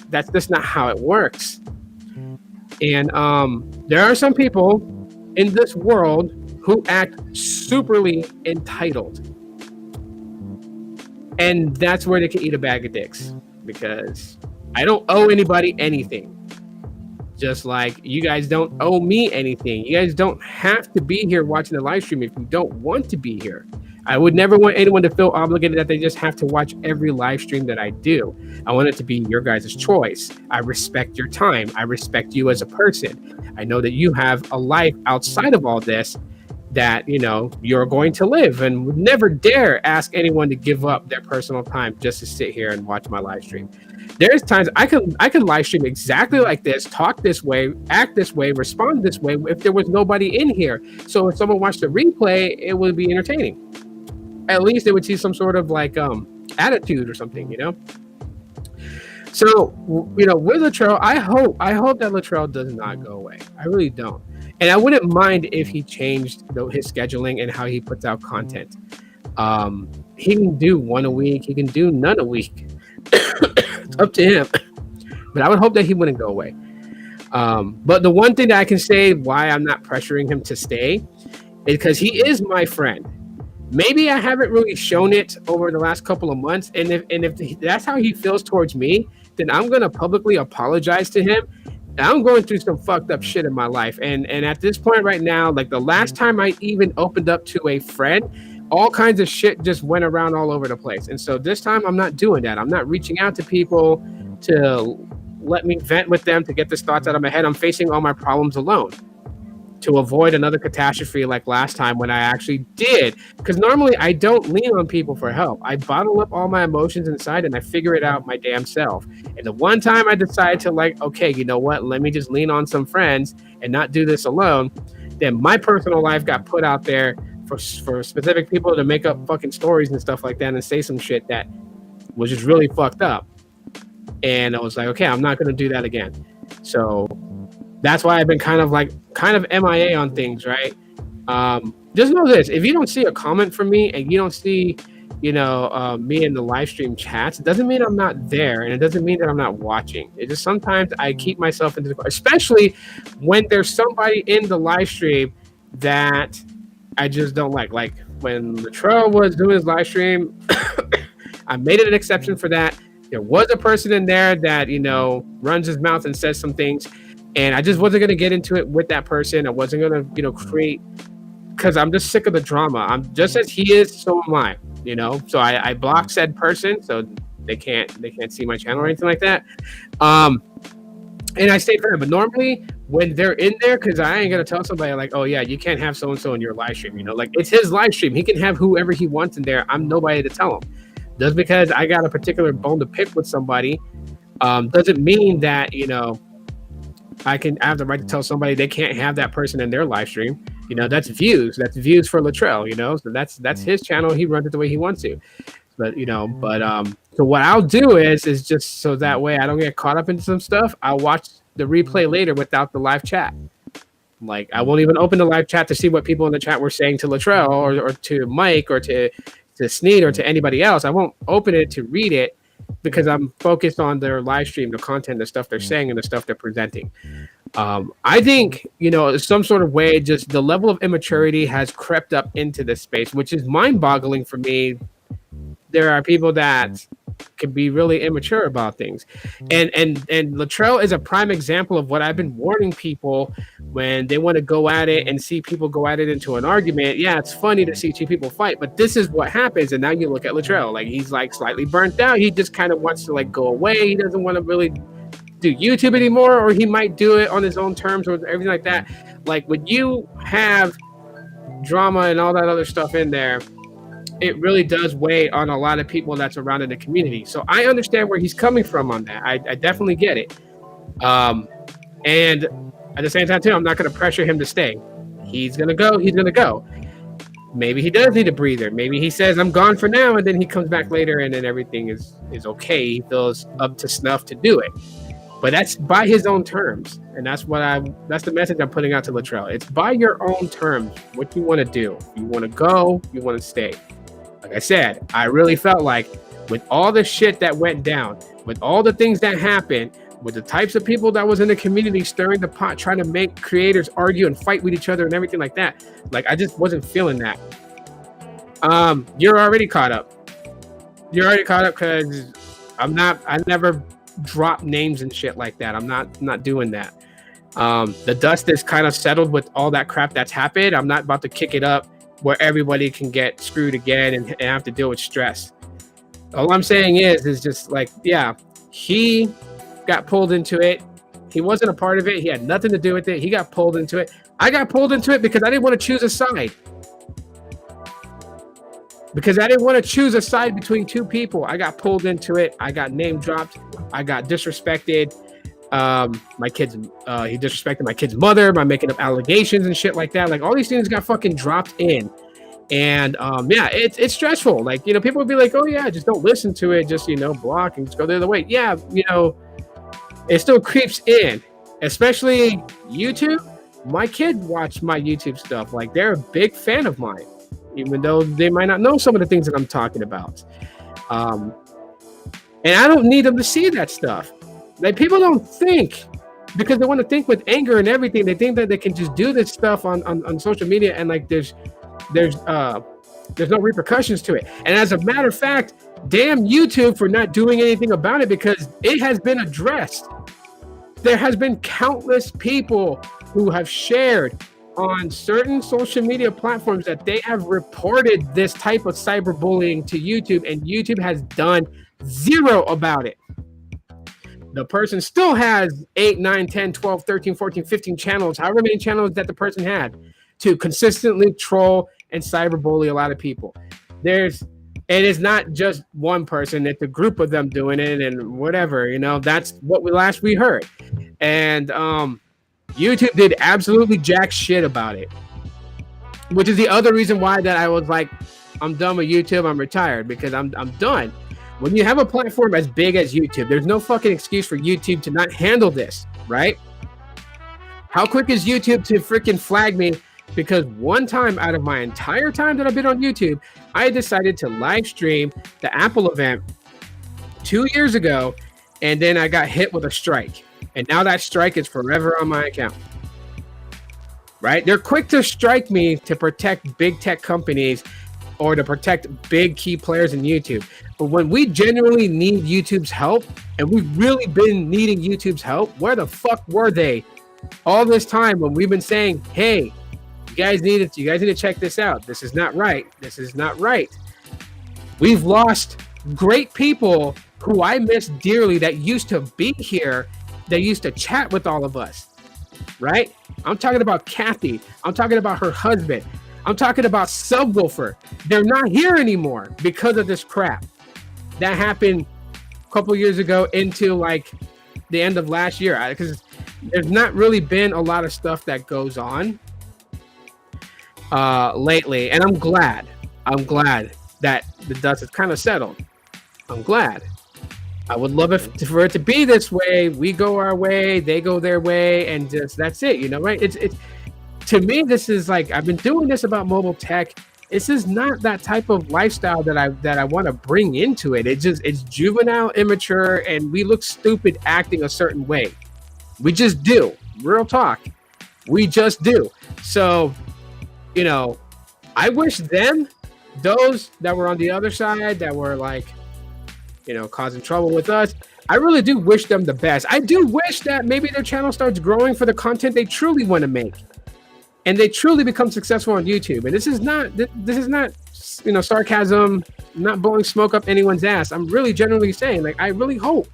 that's just not how it works. And there are some people in this world who act superly entitled. And that's where they can eat a bag of dicks, because I don't owe anybody anything. Just like you guys don't owe me anything. You guys don't have to be here watching the live stream if you don't want to be here. I would never want anyone to feel obligated that they just have to watch every live stream that I do. I want it to be your guys' choice. I respect your time. I respect you as a person. I know that you have a life outside of all this that, you're going to live, and would never dare ask anyone to give up their personal time just to sit here and watch my live stream. There's times I can live stream exactly like this, talk this way, act this way, respond this way if there was nobody in here. So if someone watched the replay, it would be entertaining. At least they would see some sort of like attitude or something, So, with Latrell, I hope that Latrell does not go away. I really don't. And I wouldn't mind if he changed his scheduling and how he puts out content. He can do one a week. He can do none a week. It's up to him. But I would hope that he wouldn't go away. But the one thing that I can say why I'm not pressuring him to stay is because he is my friend. Maybe I haven't really shown it over the last couple of months. And if that's how he feels towards me, then I'm going to publicly apologize to him. I'm going through some fucked up shit in my life. And at this point right now, like the last time I even opened up to a friend, all kinds of shit just went around all over the place. And so this time I'm not doing that. I'm not reaching out to people to let me vent with them, to get these thoughts out of my head. I'm facing all my problems alone to avoid another catastrophe like last time when I actually did. Because normally I don't lean on people for help. I bottle up all my emotions inside and I figure it out my damn self. And the one time I decide to okay, you know what? Let me just lean on some friends and not do this alone. Then my personal life got put out there for specific people to make up fucking stories and stuff like that and say some shit that was just really fucked up. And I was like, okay, I'm not going to do that again. So that's why I've been kind of MIA on things, right? Just know this: if you don't see a comment from me and you don't see, me in the live stream chats, it doesn't mean I'm not there, and it doesn't mean that I'm not watching. It just sometimes I keep myself into especially when there's somebody in the live stream that I just don't like. Like when Latrell was doing his live stream, I made it an exception for that. There was a person in there that runs his mouth and says some things. And I just wasn't going to get into it with that person. I wasn't going to, create, because I'm just sick of the drama. I'm just as he is, so am I, So I blocked said person, so they can't see my channel or anything like that. And I stayed for him. But normally when they're in there, because I ain't going to tell somebody like, oh yeah, you can't have so-and-so in your live stream, like it's his live stream. He can have whoever he wants in there. I'm nobody to tell him. Just because I got a particular bone to pick with somebody doesn't mean that, I have the right to tell somebody they can't have that person in their live stream. That's views. That's views for Latrell, So that's his channel. He runs it the way he wants to. But so what I'll do is just so that way I don't get caught up into some stuff, I'll watch the replay later without the live chat. Like I won't even open the live chat to see what people in the chat were saying to Latrell or to Mike or to Sneed or to anybody else. I won't open it to read it, because I'm focused on their live stream, the content, the stuff they're saying, and the stuff they're presenting. I think, some sort of way, just the level of immaturity has crept up into this space, which is mind-boggling for me. There are people that can be really immature about things. And Latrell is a prime example of what I've been warning people when they want to go at it and see people go at it into an argument. Yeah, it's funny to see two people fight, but this is what happens. And now you look at Latrell, like he's like slightly burnt out. He just kind of wants to like go away. He doesn't want to really do YouTube anymore, or he might do it on his own terms or everything like that. Like when you have drama and all that other stuff in there, it really does weigh on a lot of people that's around in the community. So I understand where he's coming from on that. I definitely get it. And at the same time, too, I'm not going to pressure him to stay. He's going to go. He's going to go. Maybe he does need a breather. Maybe he says, I'm gone for now, and then he comes back later, and then everything is okay. He feels up to snuff to do it. But that's by his own terms, and that's the message I'm putting out to Latrell. It's by your own terms what you want to do. You want to go, you want to stay. Like I said, I really felt like with all the shit that went down, with all the things that happened, with the types of people that was in the community stirring the pot, trying to make creators argue and fight with each other and everything like that, like I just wasn't feeling that. You're already caught up. You're already caught up because I never drop names and shit like that. I'm not doing that. The dust is kind of settled with all that crap that's happened. I'm not about to kick it up where everybody can get screwed again and have to deal with stress. All I'm saying is just like, yeah, he got pulled into it. He wasn't a part of it. He had nothing to do with it. He got pulled into it. I got pulled into it because I didn't want to choose a side. Because I didn't want to choose a side between two people. I got pulled into it. I got name dropped. I got disrespected. He disrespected my kid's mother by making up allegations and shit like that. Like all these things got fucking dropped in. And yeah, it's stressful. Like, you know, people would be like, oh yeah, just don't listen to it. Just, you know, block and just go the other way. Yeah, you know, it still creeps in, especially YouTube. My kids watch my YouTube stuff. Like they're a big fan of mine, even though they might not know some of the things that I'm talking about. And I don't need them to see that stuff. Like people don't think, because they want to think with anger and everything. They think that they can just do this stuff on social media and like there's no repercussions to it. And as a matter of fact, damn YouTube for not doing anything about it, because it has been addressed. There has been countless people who have shared on certain social media platforms that they have reported this type of cyberbullying to YouTube, and YouTube has done zero about it. The person still has 8, 9, 10, 12, 13, 14, 15 channels, however many channels that the person had, to consistently troll and cyberbully a lot of people. It is not just one person, it's a group of them doing it and whatever, you know, that's what we heard. And YouTube did absolutely jack shit about it, which is the other reason why that I was like, I'm done with YouTube, I'm retired, because I'm done. When you have a platform as big as YouTube, there's no fucking excuse for YouTube to not handle this, right? How quick is YouTube to freaking flag me? Because one time out of my entire time that I've been on YouTube, I decided to live stream the Apple event 2 years ago, and then I got hit with a strike. And now that strike is forever on my account. Right? They're quick to strike me to protect big tech companies or to protect big key players in YouTube. But when we genuinely need YouTube's help, and we've really been needing YouTube's help, where the fuck were they all this time when we've been saying, hey, you guys need to check this out. This is not right. This is not right. We've lost great people who I miss dearly that used to be here, that used to chat with all of us, right? I'm talking about Kathy. I'm talking about her husband. I'm talking about Subwoofer. They're not here anymore because of this crap that happened a couple years ago into like the end of last year, because there's not really been a lot of stuff that goes on lately, and I'm glad that the dust is kind of settled. I'm glad. I would love it for it to be this way. We go our way, they go their way, and just that's it, you know, right? It's to me, this is like, I've been doing this about mobile tech. This is not that type of lifestyle that I want to bring into it. It's juvenile, immature, and we look stupid acting a certain way. We just do. Real talk. We just do. So, you know, I wish those that were on the other side, that were like, you know, causing trouble with us, I really do wish them the best. I do wish that maybe their channel starts growing for the content they truly want to make, and they truly become successful on YouTube. And this is not, you know, sarcasm, not blowing smoke up anyone's ass. I'm really genuinely saying, like, I really hope,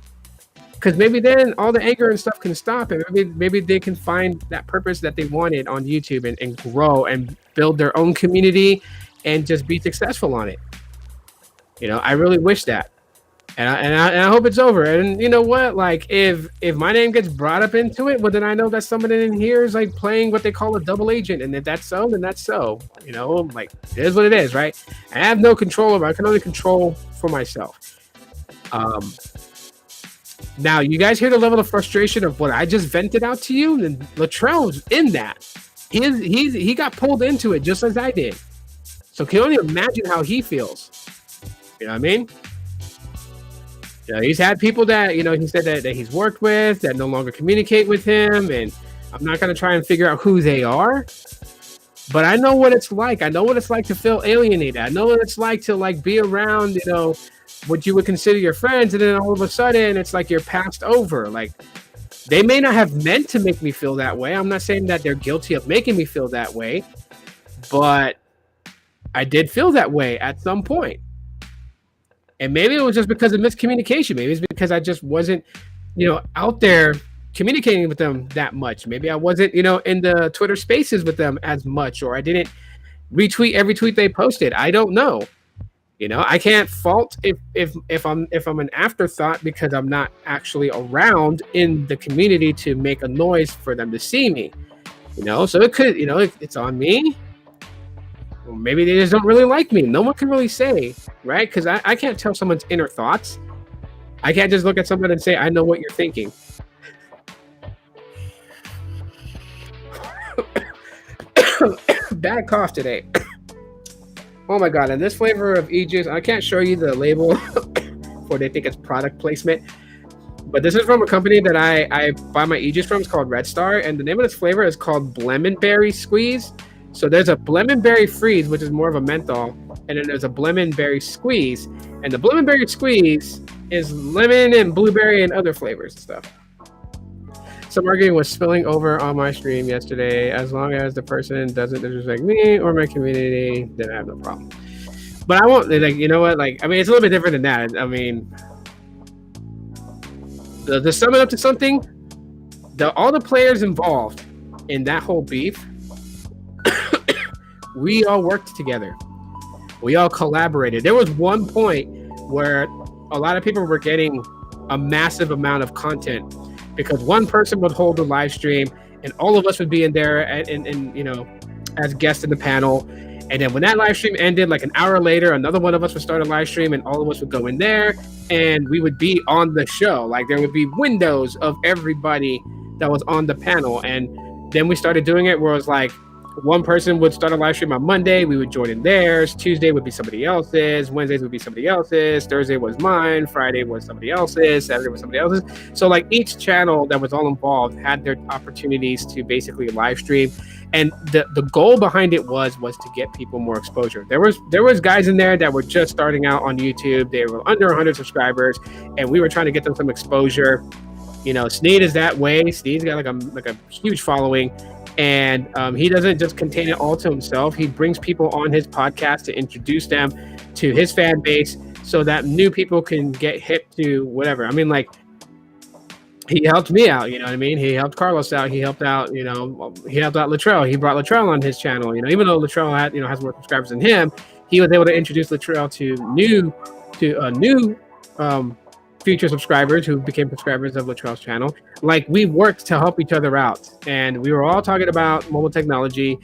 because maybe then all the anger and stuff can stop, and maybe they can find that purpose that they wanted on YouTube and grow and build their own community and just be successful on it. You know, I really wish that. And I hope it's over. And you know what? Like, if my name gets brought up into it, well, then I know that somebody in here is like playing what they call a double agent. And if that's so, then that's so. You know, like, it is what it is, right? I have no control over it. I can only control for myself. Now, you guys hear the level of frustration of what I just vented out to you? And Latrell's in that. He got pulled into it just as I did. So can you only imagine how he feels? You know what I mean? You know, he's had people that, you know, he said that he's worked with that no longer communicate with him. And I'm not going to try and figure out who they are. But I know what it's like. I know what it's like to feel alienated. I know what it's like to like be around, you know, what you would consider your friends, and then all of a sudden it's like you're passed over. Like, they may not have meant to make me feel that way. I'm not saying that they're guilty of making me feel that way, but I did feel that way at some point. And maybe it was just because of miscommunication. Maybe it's because I just wasn't, you know, out there communicating with them that much. Maybe I wasn't, you know, in the Twitter spaces with them as much, or I didn't retweet every tweet they posted. I don't know. You know, I can't fault if I'm an afterthought because I'm not actually around in the community to make a noise for them to see me. You know, so it could, you know, it's on me. Or maybe they just don't really like me. No one can really say, right? Because I can't tell someone's inner thoughts. I can't just look at someone and say, I know what you're thinking. Bad cough today. Oh my god, and this flavor of e-juice, I can't show you the label for they think it's product placement, but this is from a company that I buy my e-juice from. It's called Red Star, and the name of this flavor is called Blemenberry Squeeze. So there's a Blemenberry Freeze, which is more of a menthol, and then there's a Blemenberry Squeeze, and the Blemenberry Squeeze is lemon and blueberry and other flavors and stuff. Some arguing was spilling over on my stream yesterday. As long as the person doesn't disrespect me or my community, then I have no problem. But I won't, like, you know what? Like, I mean, it's a little bit different than that. I mean, to sum it up to something, all the players involved in that whole beef, we all worked together. We all collaborated. There was one point where a lot of people were getting a massive amount of content because one person would hold the live stream and all of us would be in there and you know, as guests in the panel. And then when that live stream ended, like an hour later, another one of us would start a live stream and all of us would go in there and we would be on the show. Like, there would be windows of everybody that was on the panel. And then we started doing it where it was like, one person would start a live stream on Monday, we would join in theirs, Tuesday would be somebody else's, Wednesdays would be somebody else's, Thursday was mine, Friday was somebody else's, Saturday was somebody else's. So like each channel that was all involved had their opportunities to basically live stream. And the goal behind it was to get people more exposure. There was guys in there that were just starting out on YouTube. They were under 100 subscribers, and we were trying to get them some exposure. You know, Sneed is that way. Sneed's got like a huge following. And he doesn't just contain it all to himself. He brings people on his podcast to introduce them to his fan base so that new people can get hip to whatever. I mean, like, he helped me out, you know what I mean? He helped Carlos out. He helped out, you know, he helped out Latrell. He brought Latrell on his channel, you know, even though Latrell had, you know, has more subscribers than him, he was able to introduce Latrell to new future subscribers who became subscribers of Latrell's channel. Like, we worked to help each other out, and we were all talking about mobile technology.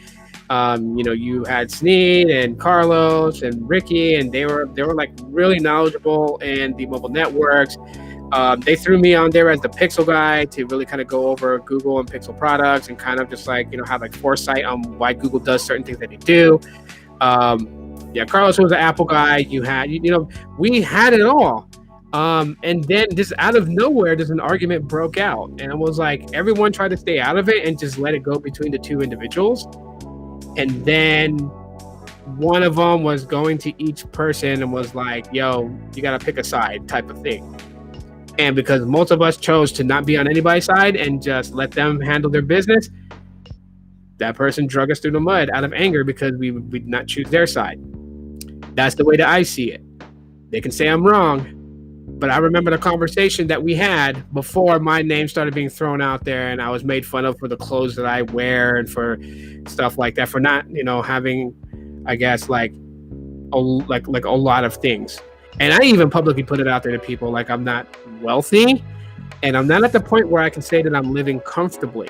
You know, you had Sneed and Carlos and Ricky, and they were like really knowledgeable in the mobile networks. They threw me on there as the Pixel guy to really kind of go over Google and Pixel products and kind of just like, you know, have like foresight on why Google does certain things that they do. Yeah, Carlos was the Apple guy. You know, we had it all. And then just out of nowhere, there's an argument broke out, and it was like everyone tried to stay out of it and just let it go between the two individuals. And then one of them was going to each person and was like, yo, you got to pick a side type of thing. And because most of us chose to not be on anybody's side and just let them handle their business, that person drug us through the mud out of anger because we would not choose their side. That's the way that I see it. They can say I'm wrong, but I remember the conversation that we had before my name started being thrown out there, and I was made fun of for the clothes that I wear and for stuff like that, for not, you know, having, I guess, like a lot of things. And I even publicly put it out there to people, like, I'm not wealthy, and I'm not at the point where I can say that I'm living comfortably.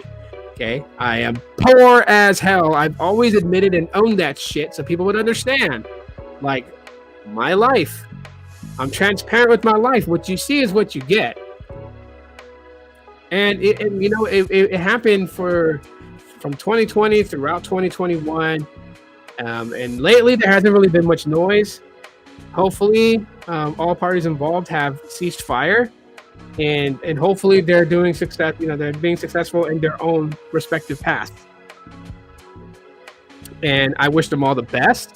Okay, I am poor as hell. I've always admitted and owned that shit so people would understand, like, my life. I'm transparent with my life. What you see is what you get. And it happened from 2020 throughout 2021. And lately there hasn't really been much noise. Hopefully, all parties involved have ceased fire, and hopefully they're doing success. They're being successful in their own respective paths. And I wish them all the best.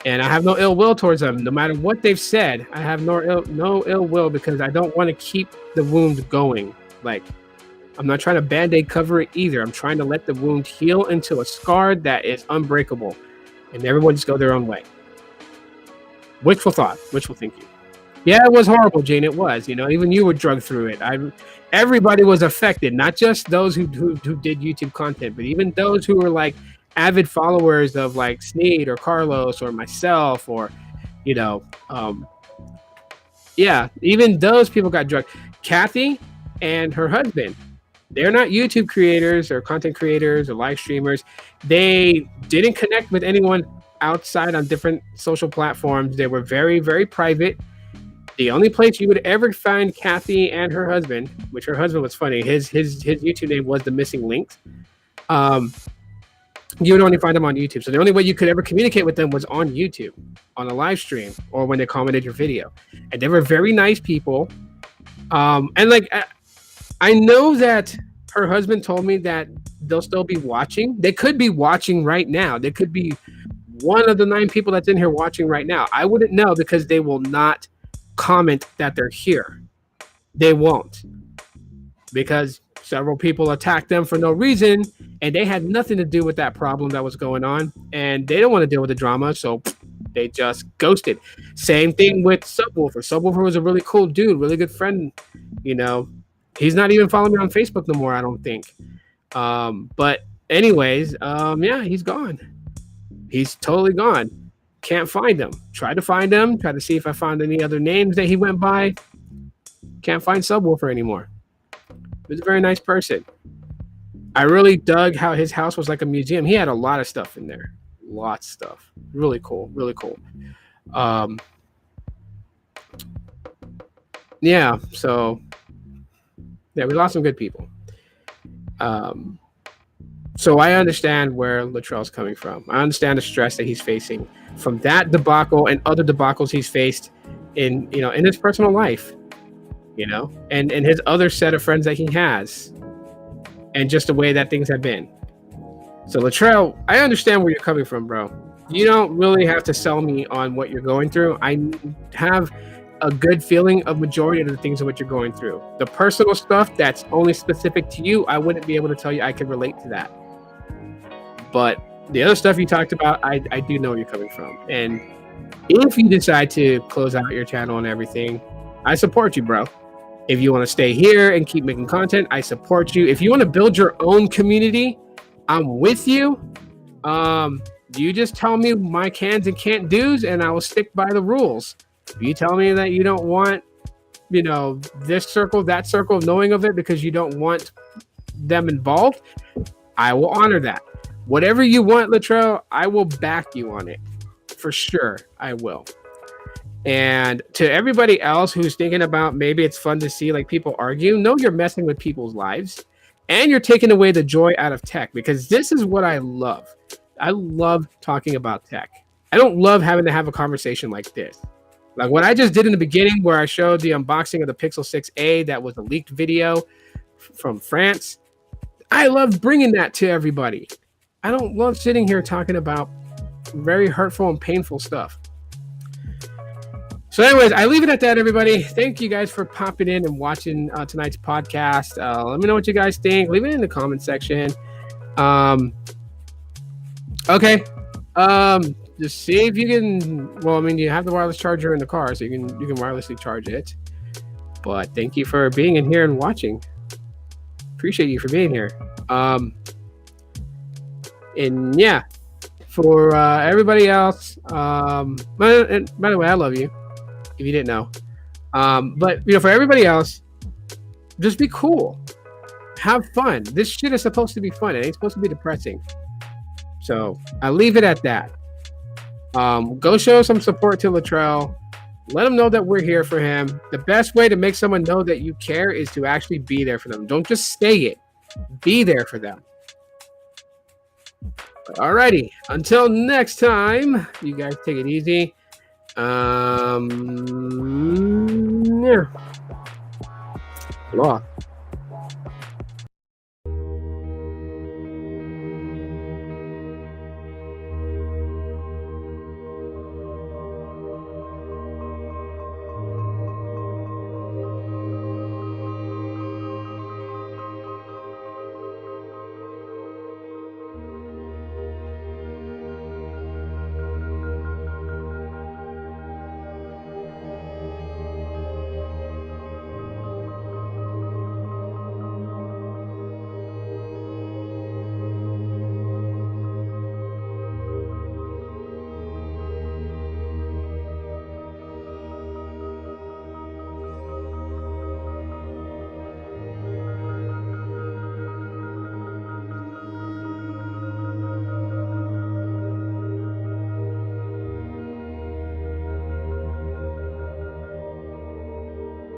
And I have no ill will towards them, no matter what they've said. I have no ill will, because I don't want to keep the wound going. Like, I'm not trying to band-aid cover it either. I'm trying to let the wound heal into a scar that is unbreakable, and everyone just go their own way. Wishful thought, wishful thinking. Yeah, it was horrible, Jane. It was. Even you were drugged through it. Everybody was affected, not just those who did YouTube content, but even those who were like avid followers of like Sneed or Carlos or myself, or even those people got drugged. Kathy and her husband, they're not YouTube creators or content creators or live streamers. They didn't connect with anyone outside on different social platforms. They were very, very private. The only place you would ever find Kathy and her husband, which her husband was funny, his YouTube name was The Missing Links. You would only find them on YouTube. So the only way you could ever communicate with them was on YouTube, on a live stream, or when they commented your video. And they were very nice people. And like, I know that her husband told me that they'll still be watching. They could be watching right now. They could be one of the 9 people that's in here watching right now. I wouldn't know, because they will not comment that they're here. They won't, because several people attacked them for no reason, and they had nothing to do with that problem that was going on, and they don't want to deal with the drama, so they just ghosted. Same thing with Subwoofer. Subwoofer was a really cool dude, really good friend. He's not even following me on Facebook no more, I don't think. But anyways, he's gone. He's totally gone. Can't find him. Tried to find him. Tried to see if I found any other names that he went by. Can't find Subwoofer anymore. He was a very nice person. I really dug how his house was like a museum. He had a lot of stuff in there. Lots of stuff. Really cool. Really cool. So we lost some good people. So I understand where Latrell's coming from. I understand the stress that he's facing from that debacle and other debacles he's faced in his personal life, and his other set of friends that he has, and just the way that things have been. So Latrell, I understand where you're coming from, bro. You don't really have to sell me on what you're going through. I have a good feeling of majority of the things of what you're going through. The personal stuff that's only specific to you, I wouldn't be able to tell you I can relate to that. But the other stuff you talked about, I do know where you're coming from. And if you decide to close out your channel and everything, I support you, bro. If you want to stay here and keep making content, I support you. If you want to build your own community, I'm with you. You just tell me my cans and can't do's, and I will stick by the rules. If you tell me that you don't want, this circle, that circle, knowing of it because you don't want them involved, I will honor that. Whatever you want, Latrell, I will back you on it. For sure, I will. And to everybody else who's thinking about maybe it's fun to see like people argue, no, you're messing with people's lives, and you're taking away the joy out of tech, because this is what I love. I love talking about tech. I don't love having to have a conversation like this. Like what I just did in the beginning, where I showed the unboxing of the Pixel 6a, that was a leaked video from France. I love bringing that to everybody. I don't love sitting here talking about very hurtful and painful stuff. So anyways, I leave it at that, everybody. Thank you guys for popping in and watching tonight's podcast. Let me know what you guys think. Leave it in the comment section. Okay. Just see if you can. Well, I mean, you have the wireless charger in the car, so you can wirelessly charge it. But thank you for being in here and watching. Appreciate you for being here. And yeah, for everybody else. And by the way, I love you. If you didn't know. But for everybody else, just be cool. Have fun. This shit is supposed to be fun. It ain't supposed to be depressing. So I leave it at that. Go show some support to Latrell. Let them know that we're here for him. The best way to make someone know that you care is to actually be there for them. Don't just say it. Be there for them. Alrighty. Until next time, you guys take it easy. Yeah. Aloha.